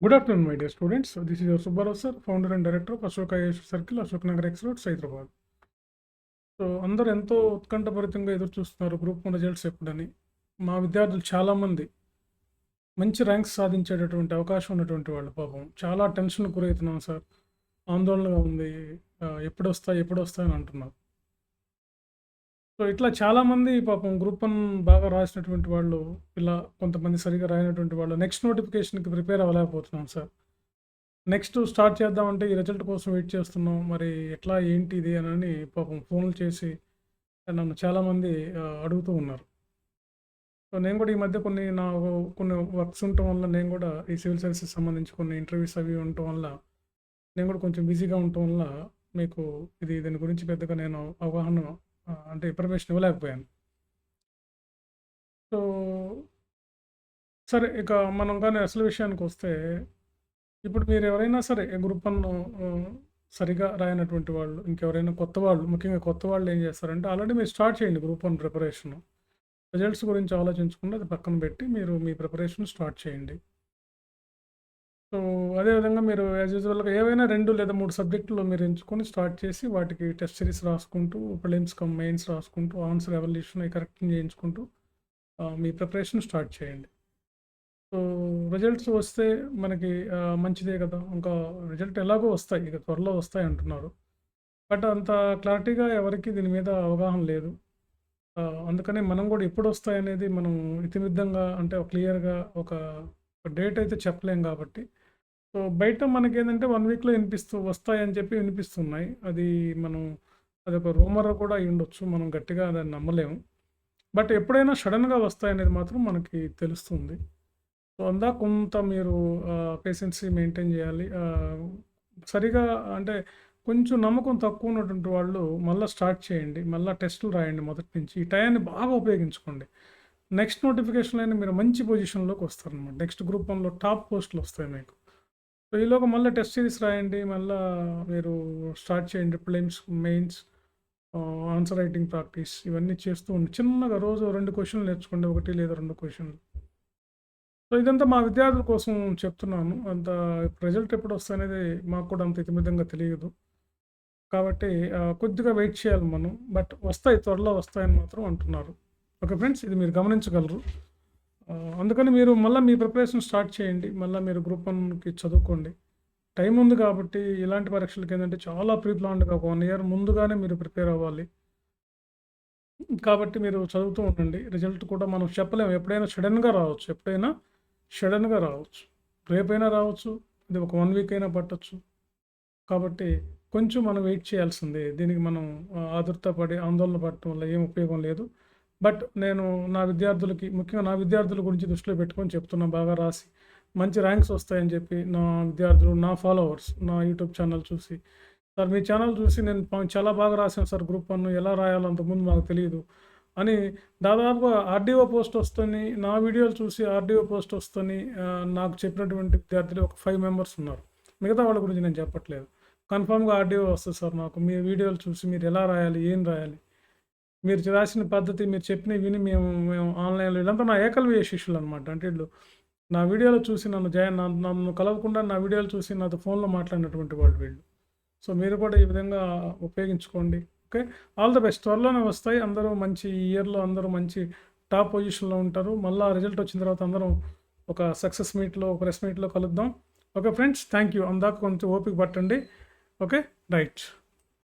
Good afternoon, my dear students. So this is your Subbarao sir, founder and director of Ashoka Ayush Circle, Ashok Nagar X Road, Hyderabad. So అందరూ ఎంతో ఉత్కంఠభరితంగా ఎదురు చూస్తున్నారు group 1 results ఎప్పుడని. మా విద్యార్థులు చాలామంది మంచి ర్యాంక్స్ సాధించేటటువంటి అవకాశం ఉన్నటువంటి వాళ్ళు పాపం చాలా టెన్షన్ గురవుతున్నాం సార్, ఆందోళనగా ఉంది, ఎప్పుడు వస్తాయి అని అంటున్నారు. సో ఇట్లా చాలామంది పాపం గ్రూప్ 1 బాగా రాసినటువంటి వాళ్ళు, ఇలా కొంతమంది సరిగా రాయనటువంటి వాళ్ళు నెక్స్ట్ నోటిఫికేషన్కి ప్రిపేర్ అవ్వలేకపోతున్నాం సార్. నెక్స్ట్ స్టార్ట్ చేద్దామంటే ఈ రిజల్ట్ కోసం వెయిట్ చేస్తున్నాం, మరి ఎట్లా ఏంటి ఇది అని పాపం ఫోన్లు చేసి నన్ను చాలామంది అడుగుతూ ఉన్నారు. సో నేను కూడా ఈ మధ్య కొన్ని వర్క్స్ ఉండటం వల్ల, నేను కూడా ఈ సివిల్ సర్వీసెస్ సంబంధించి కొన్ని ఇంటర్వ్యూస్ అవి ఉండటం వల్ల నేను కూడా కొంచెం బిజీగా ఉండటం వల్ల మీకు దీని గురించి పెద్దగా నేను అవగాహన అంటే ఇన్ఫర్మేషన్ ఇవ్వలేకపోయాను. సో సరే, ఇక మనం కానీ అసలు విషయానికి వస్తే, ఇప్పుడు మీరు ఎవరైనా సరే గ్రూప్ 1 సరిగా రాయనటువంటి వాళ్ళు, ఇంకెవరైనా కొత్త వాళ్ళు, ముఖ్యంగా కొత్త వాళ్ళు ఏం చేస్తారంటే, ఆల్రెడీ మీరు స్టార్ట్ చేయండి గ్రూప్ 1 ప్రిపరేషన్. రిజల్ట్స్ గురించి ఆలోచించకుండా అది పక్కన పెట్టి మీరు మీ ప్రిపరేషన్ స్టార్ట్ చేయండి. సో అదేవిధంగా మీరు యాజ్ యూజువల్గా ఏవైనా 2 లేదా 3 సబ్జెక్టులు మీరు ఎంచుకొని స్టార్ట్ చేసి వాటికి టెస్ట్ సిరీస్ రాసుకుంటూ, ప్రిలిమ్స్ కమ్ మెయిన్స్ రాసుకుంటూ, ఆన్సర్ ఎవల్యూషన్ కరెక్టింగ్ చేయించుకుంటూ మీ ప్రిపరేషన్ స్టార్ట్ చేయండి. సో రిజల్ట్స్ వస్తే మనకి మంచిదే కదా, ఇంకా రిజల్ట్ ఎలాగో వస్తాయి, ఇక త్వరలో వస్తాయి అంటున్నారు. బట్ అంత క్లారిటీగా ఎవరికి దీని మీద అవగాహన లేదు. అందుకని మనం కూడా ఎప్పుడు వస్తాయనేది మనం ఇతిమిద్దంగా, అంటే క్లియర్గా ఒక డేట్ అయితే చెప్పలేం కాబట్టి. సో బయట మనకేంటంటే 1 వీక్లో వస్తాయని చెప్పి వినిపిస్తున్నాయి. అదొక రూమర్ కూడా అయి ఉండొచ్చు, మనం గట్టిగా దాన్ని నమ్మలేము. బట్ ఎప్పుడైనా సడన్గా వస్తాయనేది మాత్రం మనకి తెలుస్తుంది. సో అందాక కొంత మీరు పేషెన్సీ మెయింటైన్ చేయాలి. సరిగా అంటే కొంచెం నమ్మకం తక్కువ ఉన్నటువంటి వాళ్ళు మళ్ళీ స్టార్ట్ చేయండి, మళ్ళీ టెస్టులు రాయండి మొదటి నుంచి. ఈ టయాన్ని బాగా ఉపయోగించుకోండి. నెక్స్ట్ నోటిఫికేషన్లో అయినా మీరు మంచి పొజిషన్లోకి వస్తారనమాట. నెక్స్ట్ గ్రూప్ 1లో టాప్ పోస్టులు వస్తాయి మీకు. సో ఈలోగా మళ్ళీ టెస్ట్ సిరీస్ రాయండి, మళ్ళీ మీరు స్టార్ట్ చేయండి. Prelims, mains, answer writing practice ఇవన్నీ చేస్తూ ఉండి చిన్నగా రోజు 2 క్వశ్చన్లు నేర్చుకోండి, 1 లేదా 2 క్వశ్చన్లు. సో ఇదంతా మా విద్యార్థుల కోసం చెప్తున్నాను. రిజల్ట్ ఎప్పుడు వస్తాయనేది మాకు కూడా అంత ఇతిమితంగా తెలియదు కాబట్టి కొద్దిగా వెయిట్ చేయాలి మనం. బట్ త్వరలో వస్తాయని మాత్రం అంటున్నారు. ఓకే ఫ్రెండ్స్, ఇది మీరు గమనించగలరు. అందుకని మీరు మళ్ళీ మీ ప్రిపరేషన్ స్టార్ట్ చేయండి, మళ్ళీ మీరు గ్రూప్ 1కి చదువుకోండి. టైం ఉంది కాబట్టి ఇలాంటి పరీక్షలకి ఏంటంటే చాలా ప్రీప్లాన్డ్గా 1 ఇయర్ ముందుగానే మీరు ప్రిపేర్ అవ్వాలి. కాబట్టి మీరు చదువుతూ ఉండండి. రిజల్ట్ కూడా మనం చెప్పలేము, ఎప్పుడైనా సడన్గా రావచ్చు, రేపైనా రావచ్చు, ఇది ఒక 1 వీక్ అయినా పట్టచ్చు. కాబట్టి కొంచెం మనం వెయిట్ చేయాల్సిందే. దీనికి మనం ఆందోళన పడటం వల్ల ఏం ఉపయోగం లేదు. బట్ నేను ముఖ్యంగా నా విద్యార్థుల గురించి దృష్టిలో పెట్టుకొని చెప్తున్నా, బాగా రాసి మంచి ర్యాంక్స్ వస్తాయని చెప్పి నా విద్యార్థులు, నా ఫాలోవర్స్ నా యూట్యూబ్ ఛానల్ చూసి, సార్ మీ ఛానల్ చూసి నేను చాలా బాగా రాశాను సార్, గ్రూప్ 1 ఎలా రాయాలో అంతకుముందు మాకు తెలియదు అని దాదాపుగా ఆర్డీఓ పోస్ట్ వస్తుంది, నా వీడియోలు చూసి ఆర్డీఓ పోస్ట్ వస్తుంది నాకు చెప్పినటువంటి విద్యార్థులు ఒక 5 మెంబర్స్ ఉన్నారు. మిగతా వాళ్ళ గురించి నేను చెప్పట్లేదు. కన్ఫామ్గా ఆర్డీఓ వస్తుంది సార్, నాకు మీ వీడియోలు చూసి మీరు ఎలా రాయాలి, ఏం రాయాలి, మీరు రాసిన పద్ధతి, మీరు చెప్పినవి విని మేము ఆన్లైన్లో, వీళ్ళంతా నా ఏకలవ్య శిష్యులు అనమాట. అంటే వీళ్ళు నా వీడియోలు చూసి నన్ను కలవకుండా నా వీడియోలు చూసి నాతో ఫోన్లో మాట్లాడినటువంటి వీళ్ళు. సో మీరు కూడా ఈ విధంగా ఉపయోగించుకోండి. Okay, all the best. త్వరలోనే వస్తాయి. అందరూ మంచి ఈ ఇయర్లో అందరూ మంచి టాప్ పొజిషన్లో ఉంటారు. మళ్ళీ రిజల్ట్ వచ్చిన తర్వాత అందరం ఒక సక్సెస్ మీట్లో, ఒక ప్రెస్ మీట్లో కలుద్దాం. Okay friends, thank you. అందాక కొంచెం ఓపిక పట్టండి. Okay, right.